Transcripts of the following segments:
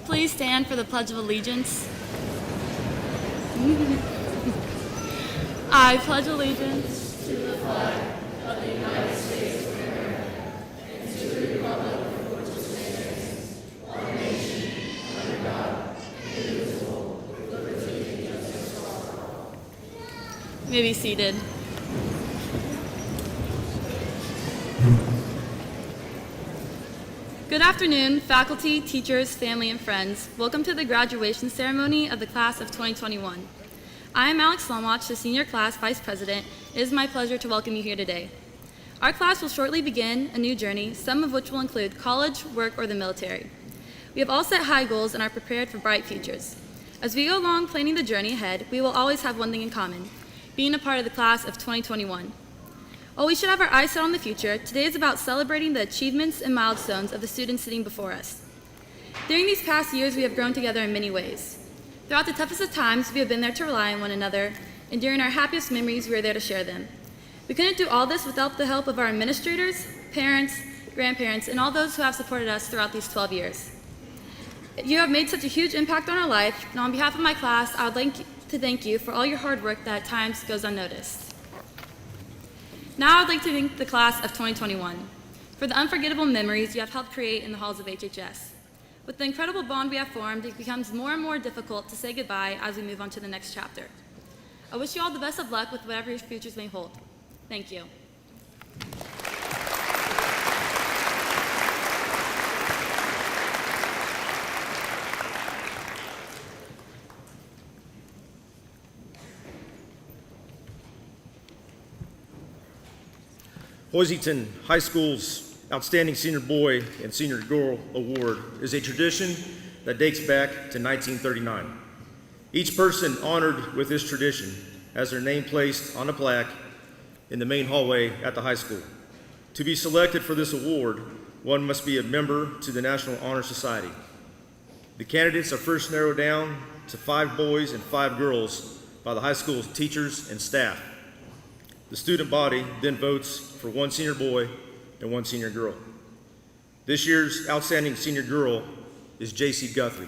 Please stand for the Pledge of Allegiance. I pledge allegiance to the flag of the United States of America and to the republic for which it stands, one nation, under God, indivisible, with liberty and justice for all. You may be seated. Good afternoon, faculty, teachers, family, and friends. Welcome to the graduation ceremony of the class of 2021. I am Alex Lomwach, the senior class vice president. It is my pleasure to welcome you here today. Our class will shortly begin a new journey, some of which will include college, work, or the military. We have all set high goals and are prepared for bright futures. As we go along planning the journey ahead, we will always have one thing in common, being a part of the class of 2021. While we should have our eyes set on the future, today is about celebrating the achievements and milestones of the students sitting before us. During these past years, we have grown together in many ways. Throughout the toughest of times, we have been there to rely on one another, and during our happiest memories, we are there to share them. We couldn't do all this without the help of our administrators, parents, grandparents, and all those who have supported us throughout these 12 years. You have made such a huge impact on our life, and on behalf of my class, I would like to thank you for all your hard work that at times goes unnoticed. Now I'd like to thank the class of 2021 for the unforgettable memories you have helped create in the halls of HHS. With the incredible bond we have formed, it becomes more and more difficult to say goodbye as we move on to the next chapter. I wish you all the best of luck with whatever your futures may hold. Thank you. Hoisington High School's Outstanding Senior Boy and Senior Girl Award is a tradition that dates back to 1939. Each person honored with this tradition has their name placed on a plaque in the main hallway at the high school. To be selected for this award, one must be a member to the National Honor Society. The candidates are first narrowed down to 5 boys and 5 girls by the high school's teachers and staff. The student body then votes for 1 senior boy and 1 senior girl. This year's Outstanding Senior Girl is J.C. Guthrie.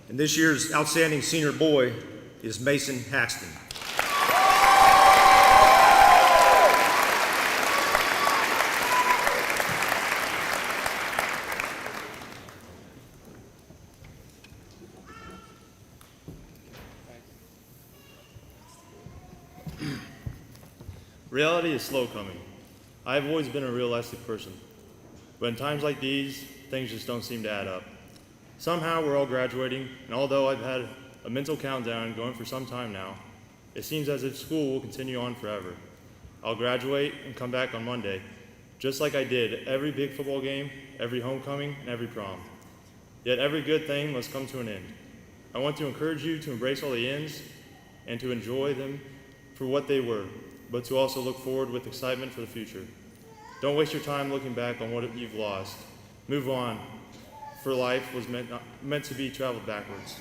And this year's Outstanding Senior Boy is Mason Haxton. Reality is slow coming. I have always been a realistic person, but in times like these, things just don't seem to add up. Somehow we're all graduating, and although I've had a mental countdown going for some time now, it seems as if school will continue on forever. I'll graduate and come back on Monday, just like I did every big football game, every homecoming, and every prom. Yet every good thing must come to an end. I want to encourage you to embrace all the ends and to enjoy them for what they were, but to also look forward with excitement for the future. Don't waste your time looking back on what you've lost. Move on, for life was meant to be traveled backwards.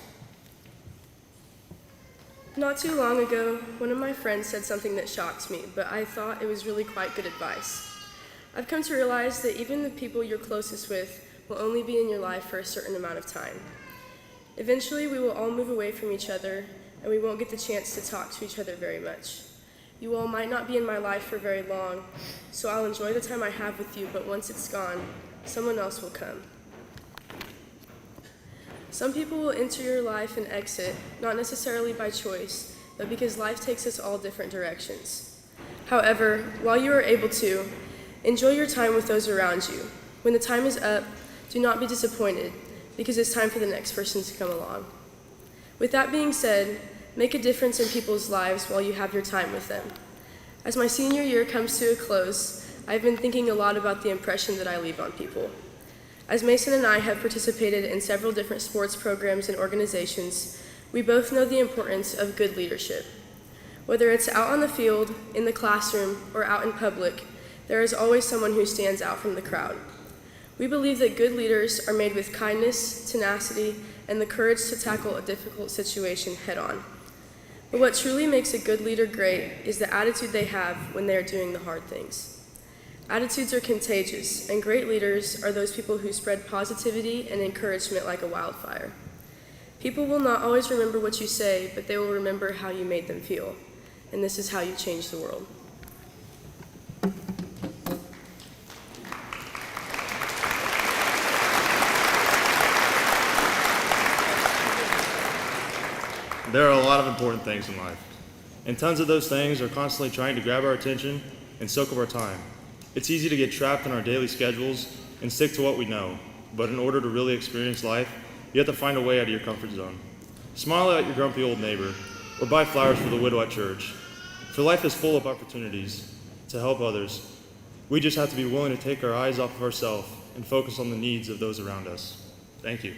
Not too long ago, one of my friends said something that shocked me, but I thought it was really quite good advice. I've come to realize that even the people you're closest with will only be in your life for a certain amount of time. Eventually, we will all move away from each other, and we won't get the chance to talk to each other very much. You all might not be in my life for very long, so I'll enjoy the time I have with you, but once it's gone, someone else will come. Some people will enter your life and exit, not necessarily by choice, but because life takes us all different directions. However, while you are able to, enjoy your time with those around you. When the time is up, do not be disappointed, because it's time for the next person to come along. With that being said, make a difference in people's lives while you have your time with them. As my senior year comes to a close, I've been thinking a lot about the impression that I leave on people. As Mason and I have participated in several different sports programs and organizations, we both know the importance of good leadership. Whether it's out on the field, in the classroom, or out in public, there is always someone who stands out from the crowd. We believe that good leaders are made with kindness, tenacity, and the courage to tackle a difficult situation head on. But what truly makes a good leader great is the attitude they have when they are doing the hard things. Attitudes are contagious, and great leaders are those people who spread positivity and encouragement like a wildfire. People will not always remember what you say, but they will remember how you made them feel. And this is how you change the world. There are a lot of important things in life, and tons of those things are constantly trying to grab our attention and soak up our time. It's easy to get trapped in our daily schedules and stick to what we know, but in order to really experience life, you have to find a way out of your comfort zone. Smile at your grumpy old neighbor, or buy flowers for the widow at church. For life is full of opportunities to help others. We just have to be willing to take our eyes off of ourselves and focus on the needs of those around us. Thank you.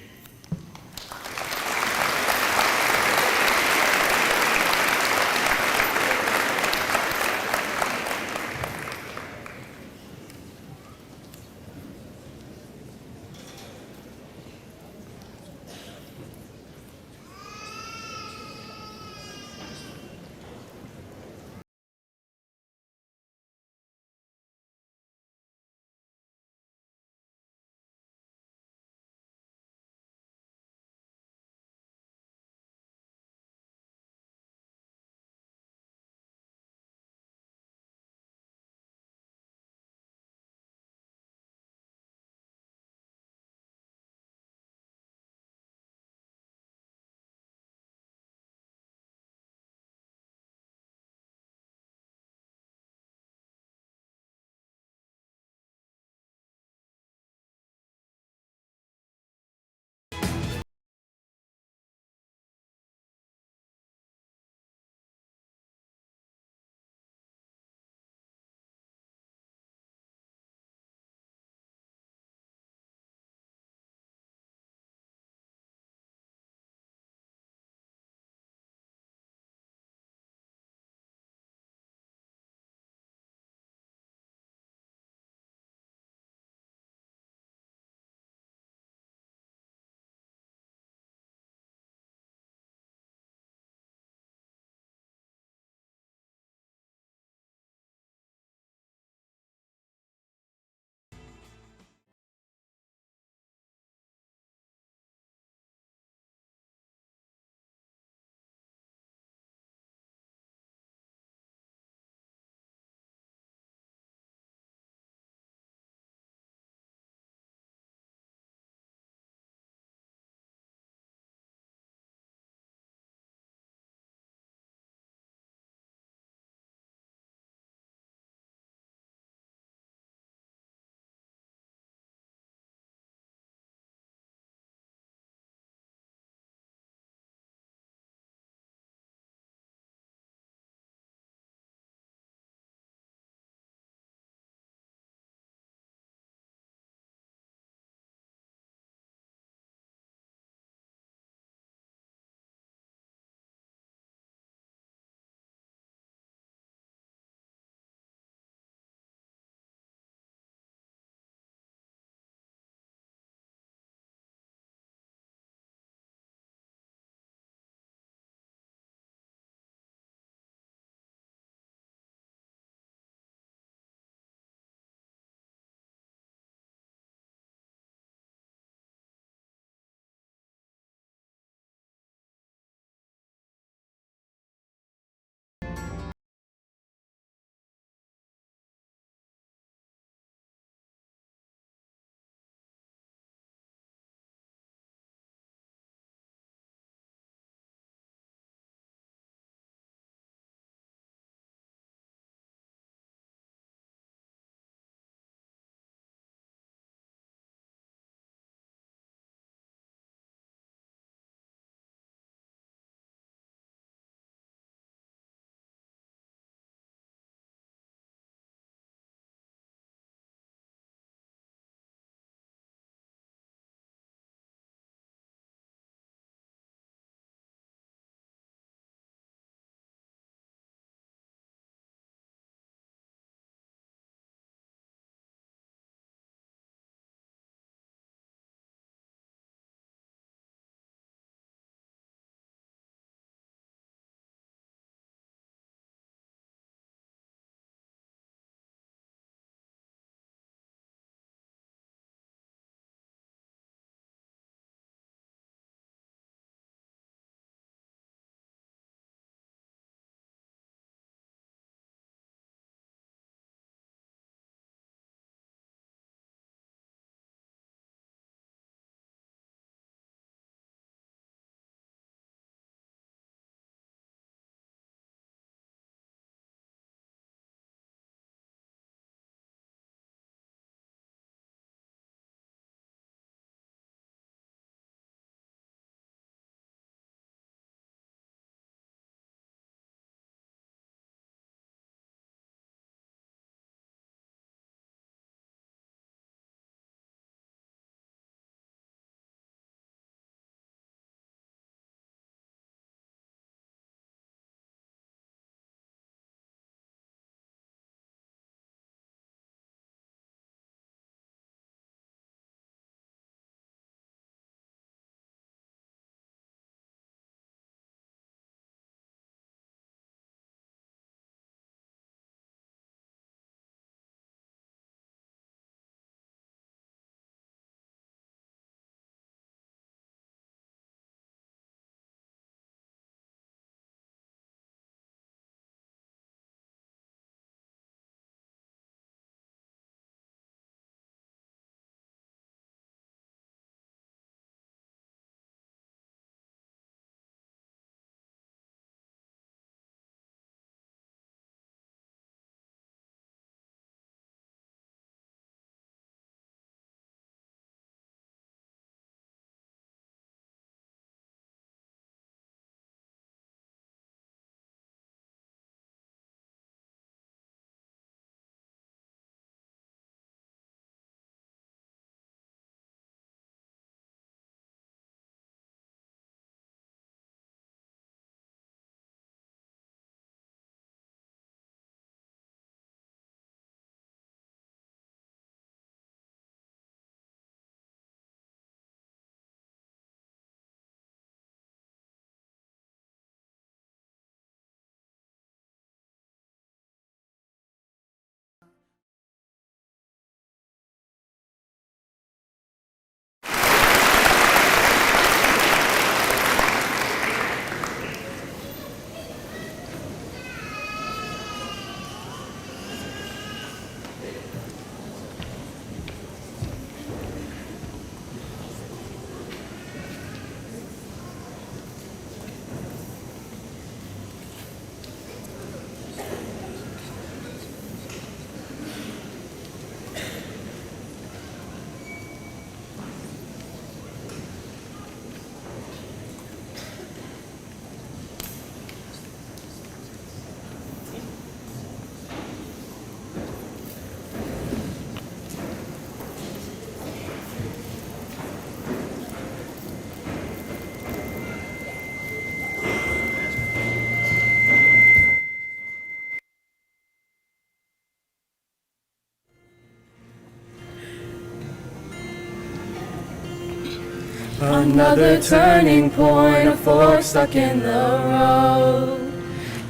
Another turning point, a fork stuck in the road.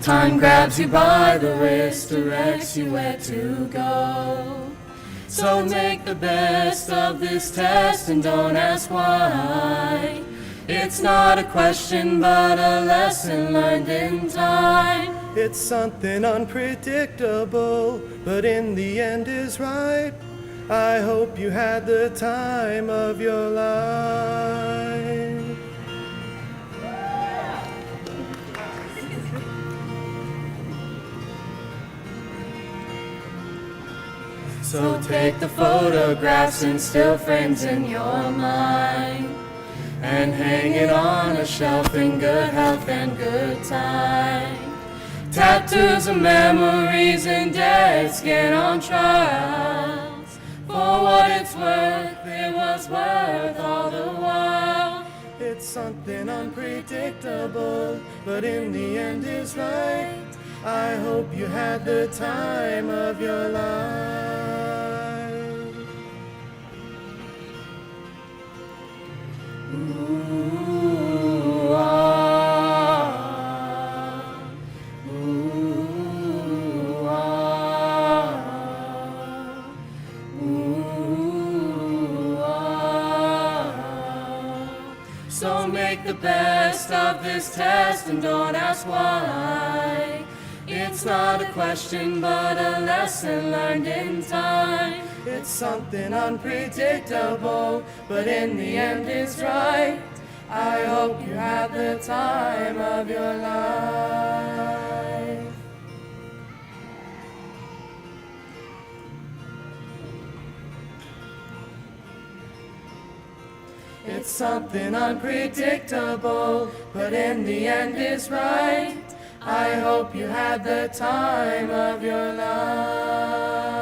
Time grabs you by the wrist, directs you where to go. So make the best of this test and don't ask why. It's not a question but a lesson learned in time. It's something unpredictable, but in the end is right. I hope you had the time of your life. So take the photographs and still frames in your mind, and hang it on a shelf in good health and good time. Tattoos of memories and dead skin on trials. For what it's worth, it was worth all the while. It's something unpredictable, but in the end is right. I hope you had the time of your life. Ooh, ah, ooh, ah, ooh, ah. So make the best of this test and don't ask why. It's not a question but a lesson learned in time. It's something unpredictable, but in the end is right. I hope you had the time of your life. It's something unpredictable, but in the end is right. I hope you had the time of your life.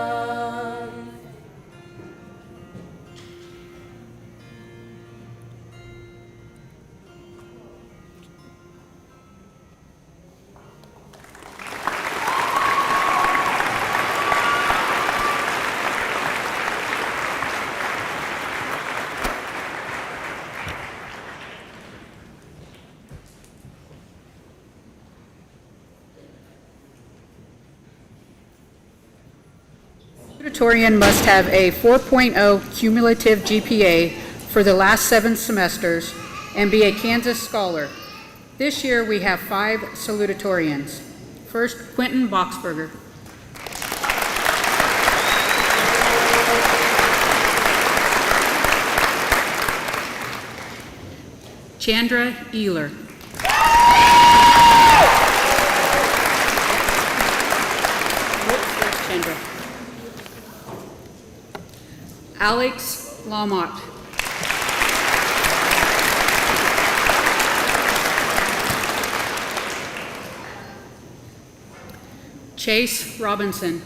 Salutatorian must have a 4.0 cumulative GPA for the last 7 semesters and be a Kansas scholar. This year we have 5 salutatorians. First, Quentin Boxberger. Chandra Ehler. Chandra. Alex Lamont. Chase Robinson.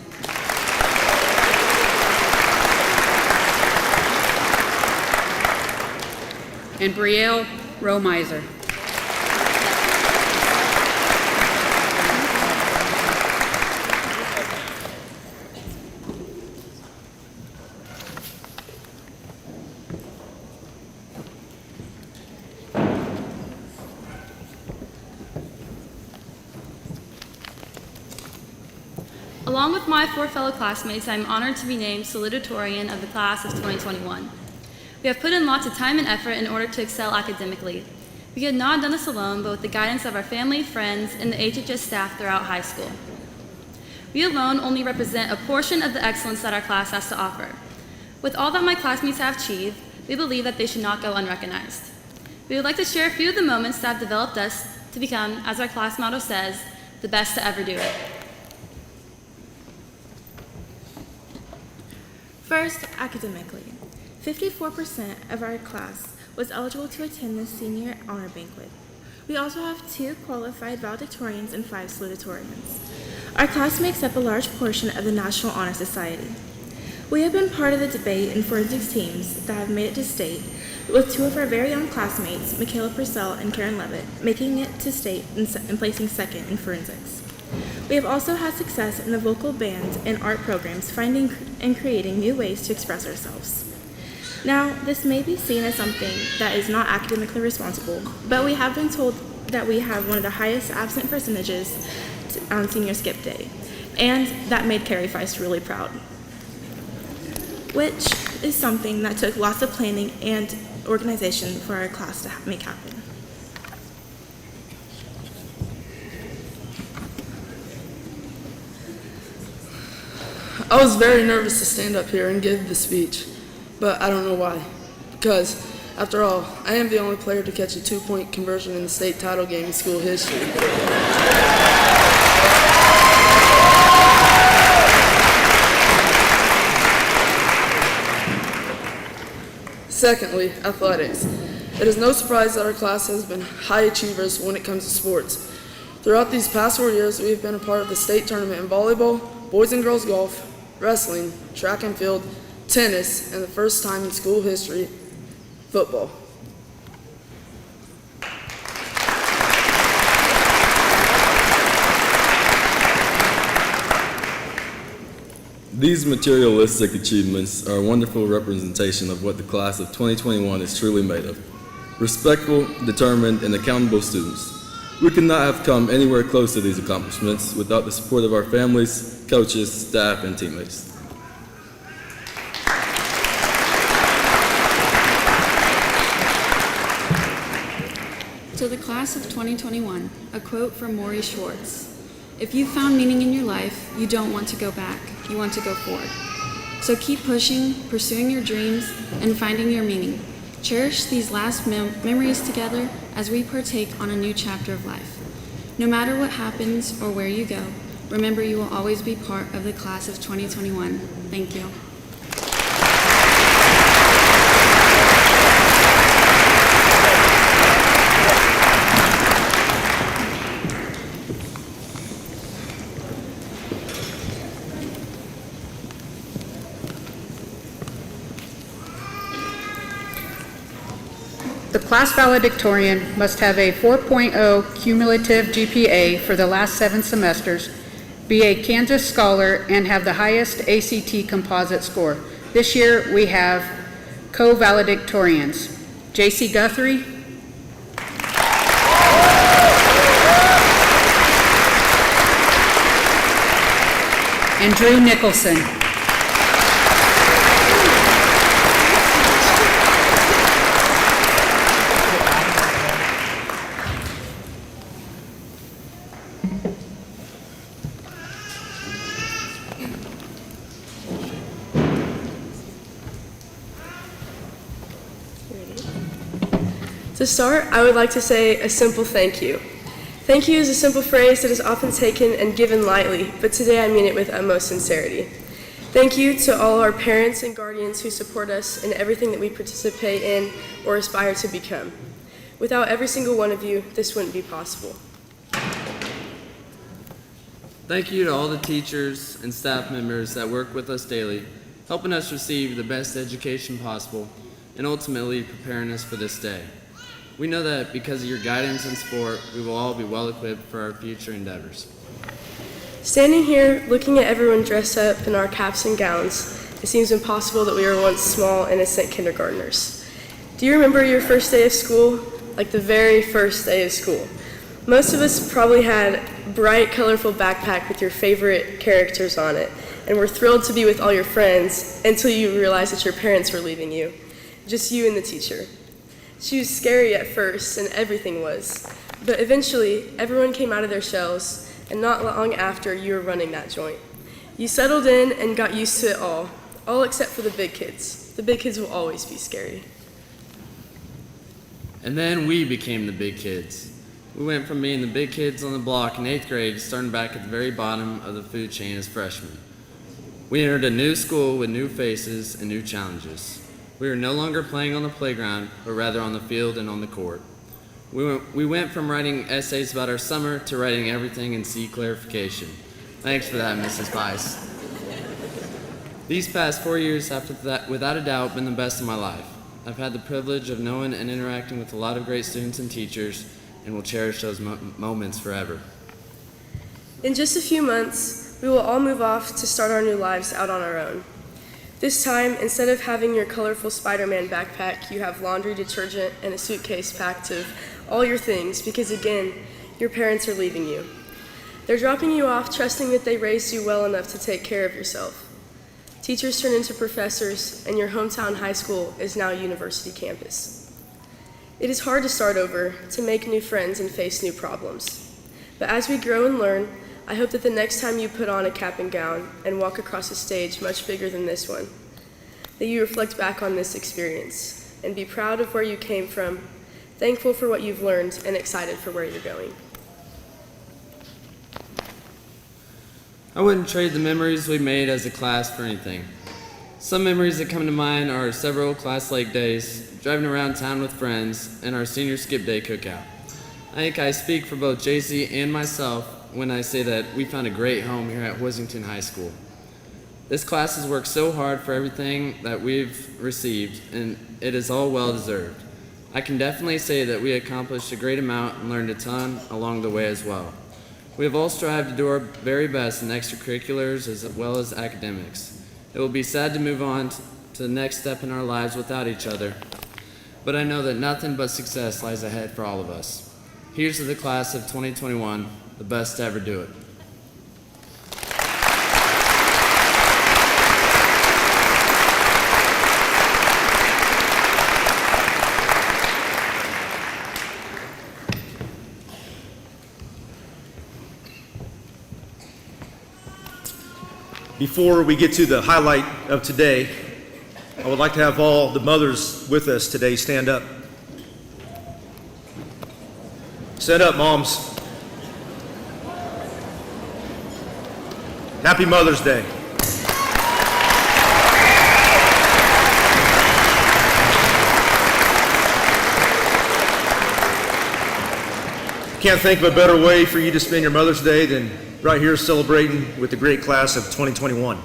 And Brielle Romiser. Along with my 4 fellow classmates, I'm honored to be named Salutatorian of the class of 2021. We have put in lots of time and effort in order to excel academically. We had not done this alone, but with the guidance of our family, friends, and the HHS staff throughout high school. We alone only represent a portion of the excellence that our class has to offer. With all that my classmates have achieved, we believe that they should not go unrecognized. We would like to share a few of the moments that have developed us to become, as our class motto says, the best to ever do it. First, academically. 54% of our class was eligible to attend the senior honor banquet. We also have 2 qualified valedictorians and 5 salutatorians. Our class makes up a large portion of the National Honor Society. We have been part of the debate and forensics teams that have made it to state, with 2 of our very own classmates, Michaela Purcell and Karen Levitt, making it to state and placing second in forensics. We have also had success in the vocal band and art programs, finding and creating new ways to express ourselves. Now, this may be seen as something that is not academically responsible, but we have been told that we have one of the highest absent percentages on senior skip day, and that made Carrie Feist really proud, which is something that took lots of planning and organization for our class to make happen. I was very nervous to stand up here and give the speech, but I don't know why. Because, after all, I am the only player to catch a 2-point conversion in the state title game in school history. Secondly, athletics. It is no surprise that our class has been high achievers when it comes to sports. Throughout these past 4 years, we have been a part of the state tournament in volleyball, boys and girls golf, wrestling, track and field, tennis, and the first time in school history, football. These materialistic achievements are a wonderful representation of what the class of 2021 is truly made of. Respectful, determined, and accountable students. We could not have come anywhere close to these accomplishments without the support of our families, coaches, staff, and teammates. To the class of 2021, a quote from Maury Schwartz. If you found meaning in your life, you don't want to go back, you want to go forward. So keep pushing, pursuing your dreams, and finding your meaning. Cherish these last memories together as we partake on a new chapter of life. No matter what happens or where you go, remember you will always be part of the class of 2021. Thank you. The class valedictorian must have a 4.0 cumulative GPA for the last 7 semesters, be a Kansas scholar, and have the highest ACT composite score. This year we have co-valedictorians, J.C. Guthrie, and Drew Nicholson. To start, I would like to say a simple thank you. Thank you is a simple phrase that is often taken and given lightly, but today I mean it with utmost sincerity. Thank you to all our parents and guardians who support us in everything that we participate in or aspire to become. Without every single one of you, this wouldn't be possible. Thank you to all the teachers and staff members that work with us daily, helping us receive the best education possible and ultimately preparing us for this day. We know that because of your guidance and support, we will all be well equipped for our future endeavors. Standing here, looking at everyone dressed up in our caps and gowns, it seems impossible that we were once small, innocent kindergartners. Do you remember your first day of school? Like the very first day of school. Most of us probably had a bright, colorful backpack with your favorite characters on it, and were thrilled to be with all your friends until you realized that your parents were leaving you. Just you and the teacher. She was scary at first, and everything was. But eventually, everyone came out of their shells, and not long after, you were running that joint. You settled in and got used to it all except for the big kids. The big kids will always be scary. And then we became the big kids. We went from being the big kids on the block in 8th grade, starting back at the very bottom of the food chain as freshmen. We entered a new school with new faces and new challenges. We were no longer playing on the playground, but rather on the field and on the court. We went from writing essays about our summer to writing everything in C clarification. Thanks for that, Mrs. Weiss. These past 4 years have, without a doubt, been the best of my life. I've had the privilege of knowing and interacting with a lot of great students and teachers, and will cherish those moments forever. In just a few months, we will all move off to start our new lives out on our own. This time, instead of having your colorful Spider-Man backpack, you have laundry detergent and a suitcase packed of all your things because, again, your parents are leaving you. They're dropping you off, trusting that they raised you well enough to take care of yourself. Teachers turn into professors, and your hometown high school is now a university campus. It is hard to start over, to make new friends and face new problems. But as we grow and learn, I hope that the next time you put on a cap and gown and walk across a stage much bigger than this one, that you reflect back on this experience and be proud of where you came from, thankful for what you've learned, and excited for where you're going. I wouldn't trade the memories we made as a class for anything. Some memories that come to mind are several class lake days, driving around town with friends, and our senior skip day cookout. I think I speak for both JC and myself when I say that we found a great home here at Hoisington High School. This class has worked so hard for everything that we've received, and it is all well deserved. I can definitely say that we accomplished a great amount and learned a ton along the way as well. We have all strived to do our very best in extracurriculars as well as academics. It will be sad to move on to the next step in our lives without each other, but I know that nothing but success lies ahead for all of us. Here's to the class of 2021, the best to ever do it. Before we get to the highlight of today, I would like to have all the mothers with us today stand up. Stand up, moms. Happy Mother's Day. Can't think of a better way for you to spend your Mother's Day than right here celebrating with the great class of 2021.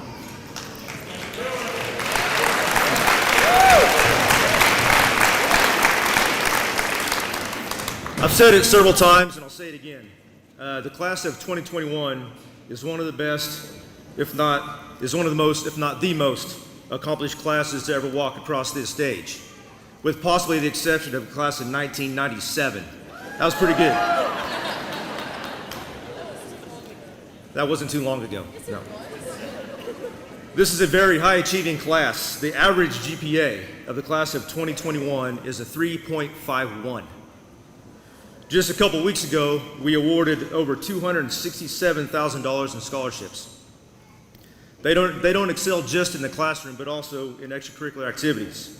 I've said it several times and I'll say it again. The class of 2021 is one of the best, if not the most accomplished classes to ever walk across this stage, with possibly the exception of the class of 1997. That was pretty good. That wasn't too long ago. No. This is a very high achieving class. The average GPA of the class of 2021 is a 3.51. Just a couple weeks ago, we awarded over $267,000 in scholarships. They don't excel just in the classroom, but also in extracurricular activities.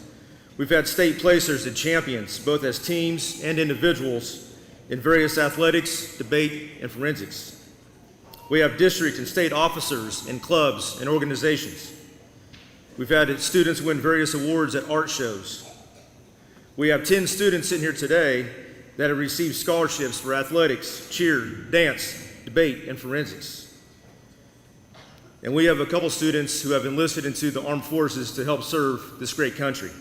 We've had state placers and champions, both as teams and individuals, in various athletics, debate, and forensics. We have district and state officers in clubs and organizations. We've had students win various awards at art shows. We have 10 students sitting here today that have received scholarships for athletics, cheer, dance, debate, and forensics. And we have a couple students who have enlisted into the armed forces to help serve this great country.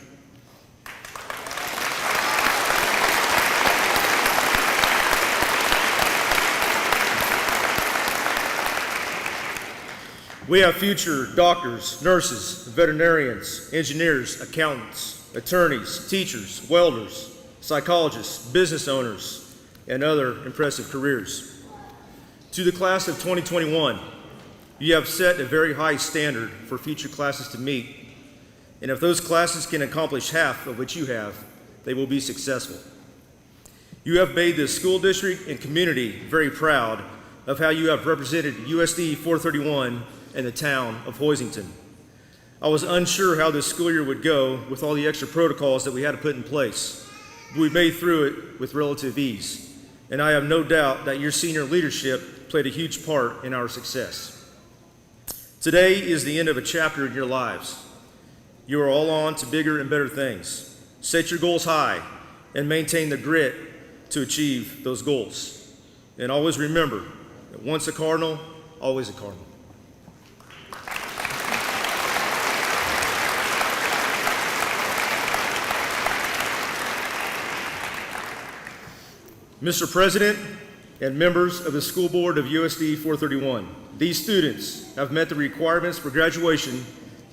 We have future doctors, nurses, veterinarians, engineers, accountants, attorneys, teachers, welders, psychologists, business owners, and other impressive careers. To the class of 2021, you have set a very high standard for future classes to meet, and if those classes can accomplish half of what you have, they will be successful. You have made the school district and community very proud of how you have represented USD 431 and the town of Hoisington. I was unsure how this school year would go with all the extra protocols that we had to put in place, but we made through it with relative ease, and I have no doubt that your senior leadership played a huge part in our success. Today is the end of a chapter in your lives. You are all on to bigger and better things. Set your goals high and maintain the grit to achieve those goals. And always remember that once a Cardinal, always a Cardinal. Mr. President and members of the school board of USD 431, these students have met the requirements for graduation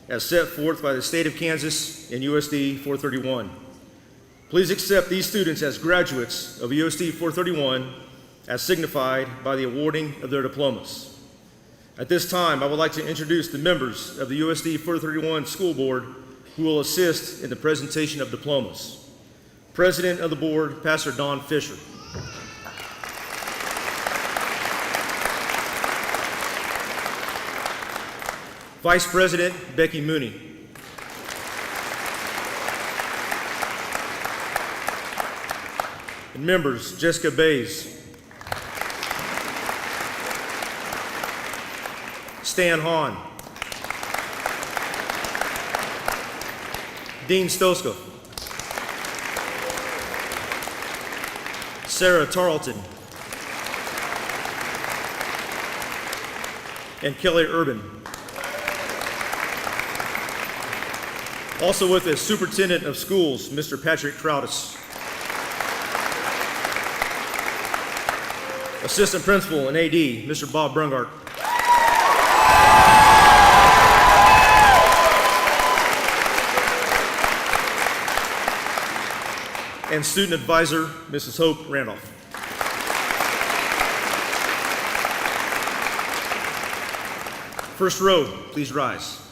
as set forth by the state of Kansas in USD 431. Please accept these students as graduates of USD 431 as signified by the awarding of their diplomas. At this time, I would like to introduce the members of the USD 431 School Board who will assist in the presentation of diplomas. President of the Board, Pastor Don Fisher. Vice President, Becky Mooney. And members, Jessica Bays, Stan Hahn, Dean Stoska, Sarah Tarleton, and Kelly Urban. Also with us, Superintendent of Schools, Mr. Patrick Crowdis. Assistant Principal and AD, Mr. Bob Brungart. And Student Advisor, Mrs. Hope Randolph. First row, please rise.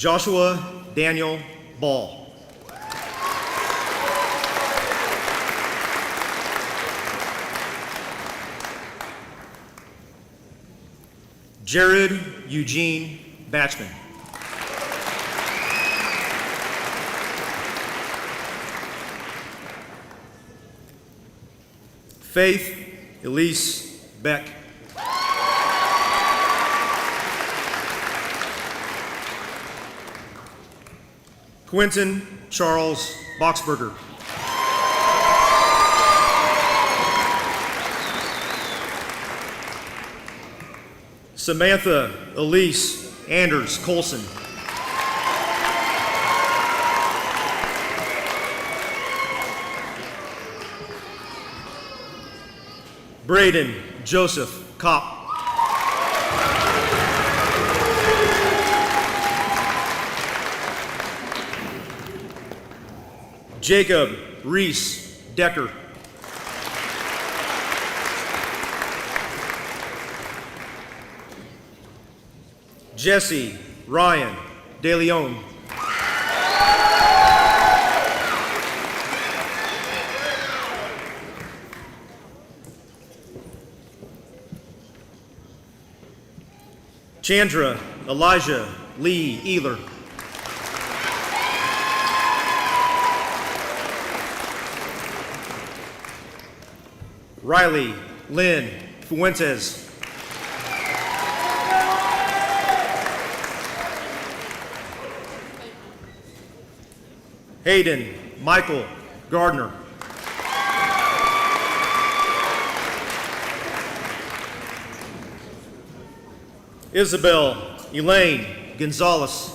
Joshua Daniel Ball. Jared Eugene Batchman. Faith Elise Beck. Quentin Charles Boxberger. Samantha Elise Anders Colson. Braden Joseph Kopp. Jacob Reese Decker. Jesse Ryan De Leon. Chandra Elijah Lee Ealer. Riley Lynn Fuentes. Hayden Michael Gardner. Isabel Elaine Gonzalez.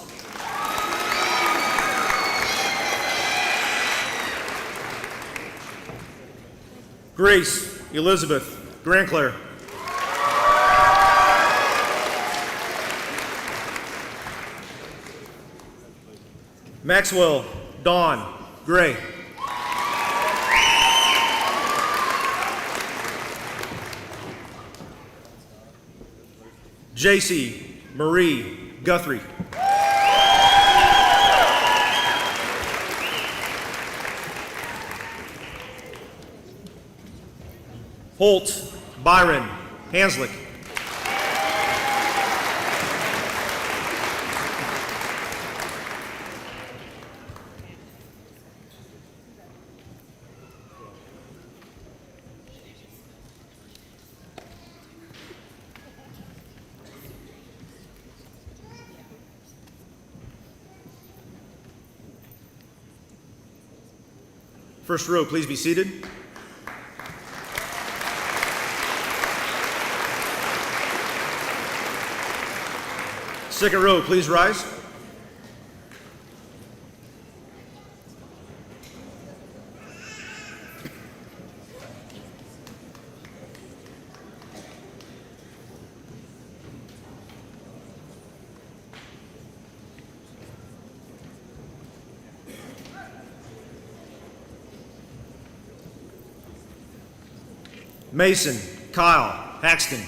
Grace Elizabeth Grandclair. Maxwell Dawn Gray. JC Marie Guthrie. Holt Byron Hanslick. First row, please be seated. Second row, please rise. Mason Kyle Haxton.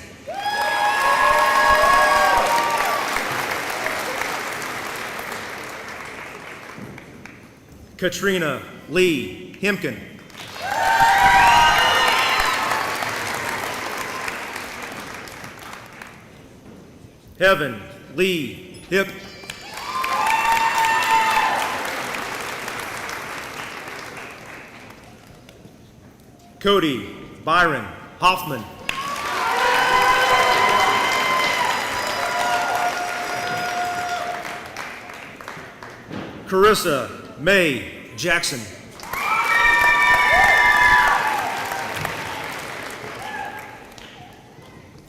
Katrina Lee Himkin. Heaven Lee Hip. Cody Byron Hoffman. Carissa May Jackson.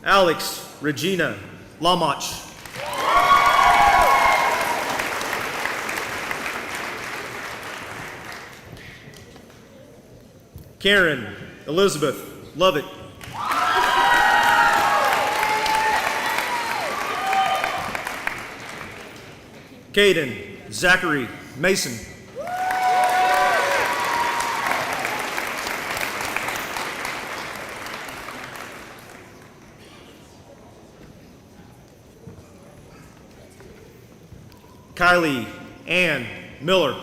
Alex Regina Lamach. Karen Elizabeth Lovett. Caden Zachary Mason. Kylie Ann Miller.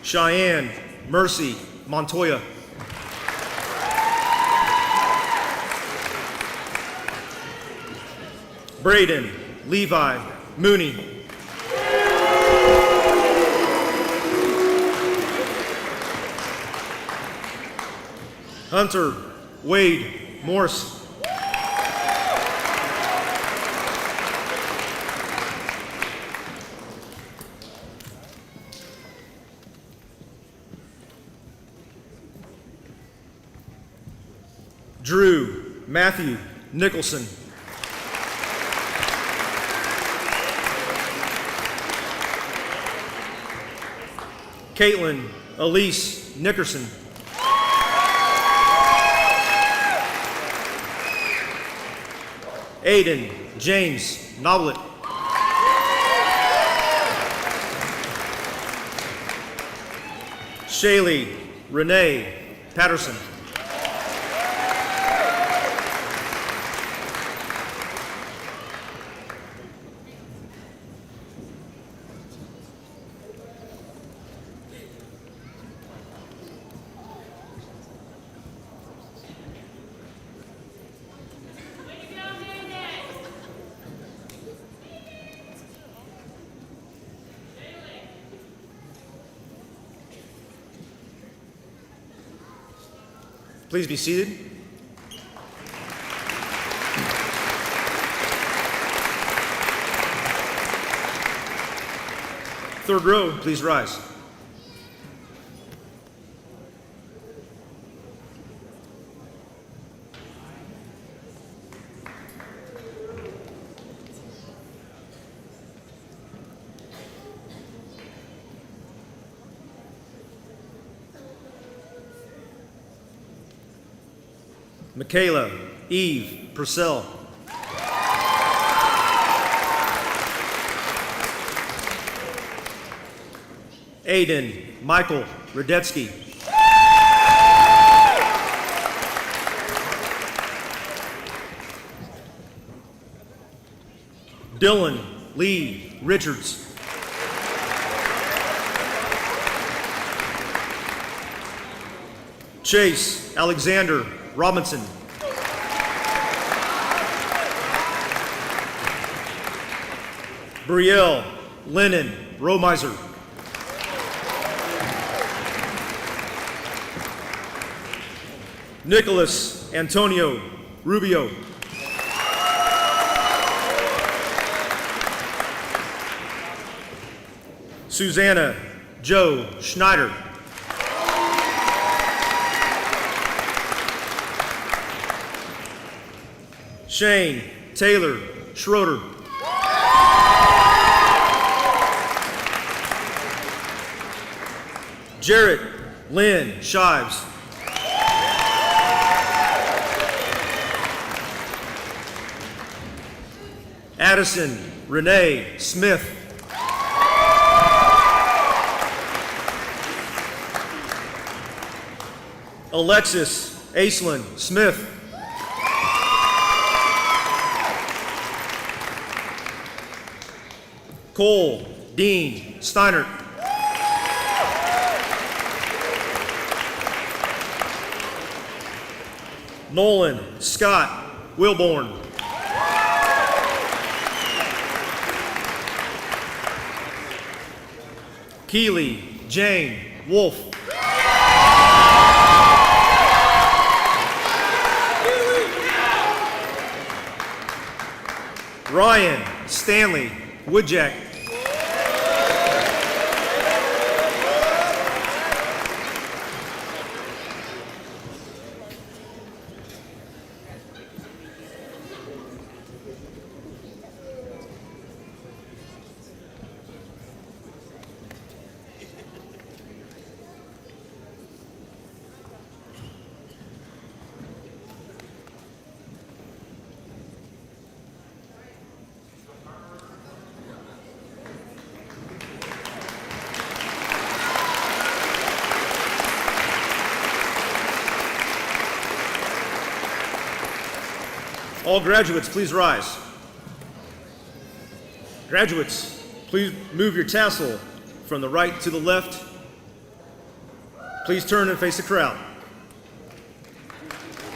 Cheyenne Mercy Montoya. Braden Levi Mooney. Hunter Wade Morse. Drew Matthew Nicholson. Caitlin Elise Nickerson. Aiden James Noblet. Shaylee Renee Patterson. Please be seated. Third row, please rise. Michaela Eve Purcell. Aiden Michael Radetsky. Dylan Lee Richards. Chase Alexander Robinson. Brielle Lennon Romiser. Nicholas Antonio Rubio. Susanna Joe Schneider. Shane Taylor Schroeder. Jarrett Lynn Shives. Addison Renee Smith. Alexis Aislinn Smith. Cole Dean Steiner. Nolan Scott Wilborn. Keely Jane Wolf. Ryan Stanley Woodjack. All graduates, please rise. Graduates, please move your tassel from the right to the left. Please turn and face the crowd.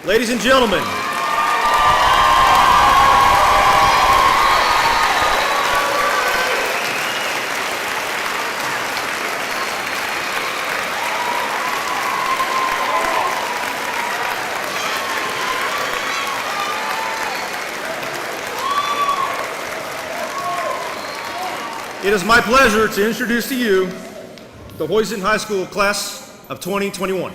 Ladies and gentlemen, it is my pleasure to introduce to you the Hoisington High School class of 2021.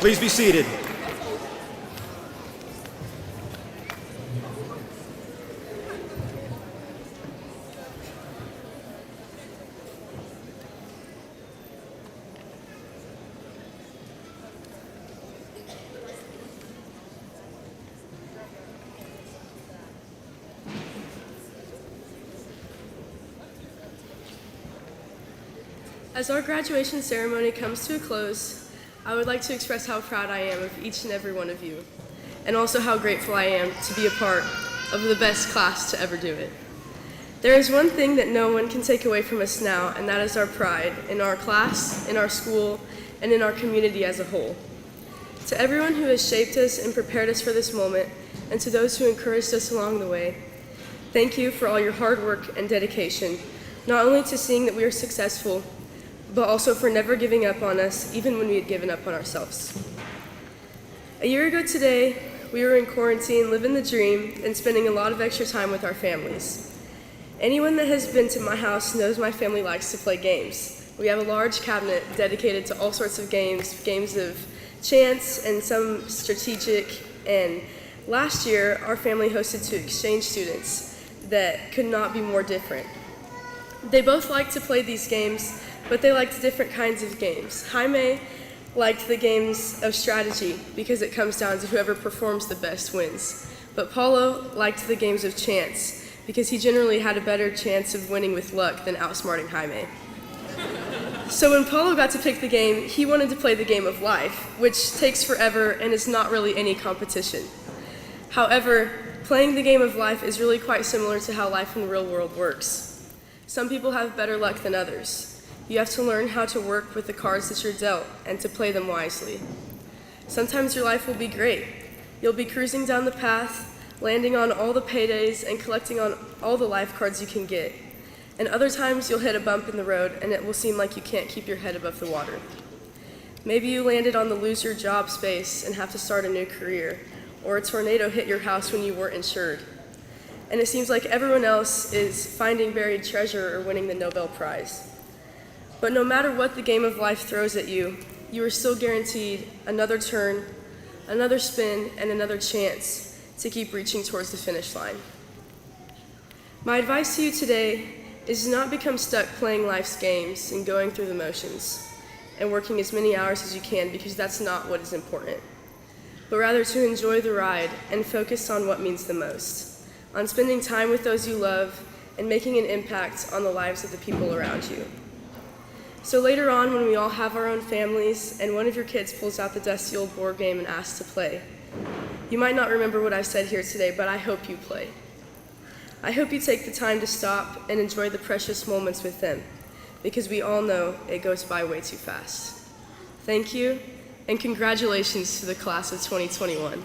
Please be seated. As our graduation ceremony comes to a close, I would like to express how proud I am of each and every one of you, and also how grateful I am to be a part of the best class to ever do it. There is one thing that no one can take away from us now, and that is our pride in our class, in our school, and in our community as a whole. To everyone who has shaped us and prepared us for this moment, and to those who encouraged us along the way, thank you for all your hard work and dedication, not only to seeing that we are successful, but also for never giving up on us, even when we had given up on ourselves. A year ago today, we were in quarantine, living the dream, and spending a lot of extra time with our families. Anyone that has been to my house knows my family likes to play games. We have a large cabinet dedicated to all sorts of games, games of chance and some strategic, and last year, our family hosted 2 exchange students that could not be more different. They both liked to play these games, but they liked different kinds of games. Jaime liked the games of strategy because it comes down to whoever performs the best wins. But Paulo liked the games of chance because he generally had a better chance of winning with luck than outsmarting Jaime. So when Paulo got to pick the game, he wanted to play the game of life, which takes forever and is not really any competition. However, playing the game of life is really quite similar to how life in the real world works. Some people have better luck than others. You have to learn how to work with the cards that you're dealt and to play them wisely. Sometimes your life will be great. You'll be cruising down the path, landing on all the paydays and collecting on all the life cards you can get. And other times you'll hit a bump in the road and it will seem like you can't keep your head above the water. Maybe you landed on the lose your job space and have to start a new career, or a tornado hit your house when you weren't insured. And it seems like everyone else is finding buried treasure or winning the Nobel Prize. But no matter what the game of life throws at you, you are still guaranteed another turn, another spin, and another chance to keep reaching towards the finish line. My advice to you today is to not become stuck playing life's games and going through the motions and working as many hours as you can, because that's not what is important, but rather to enjoy the ride and focus on what means the most, on spending time with those you love and making an impact on the lives of the people around you. So later on, when we all have our own families and one of your kids pulls out the dusty old board game and asks to play, you might not remember what I've said here today, but I hope you play. I hope you take the time to stop and enjoy the precious moments with them, because we all know it goes by way too fast. Thank you, and congratulations to the class of 2021.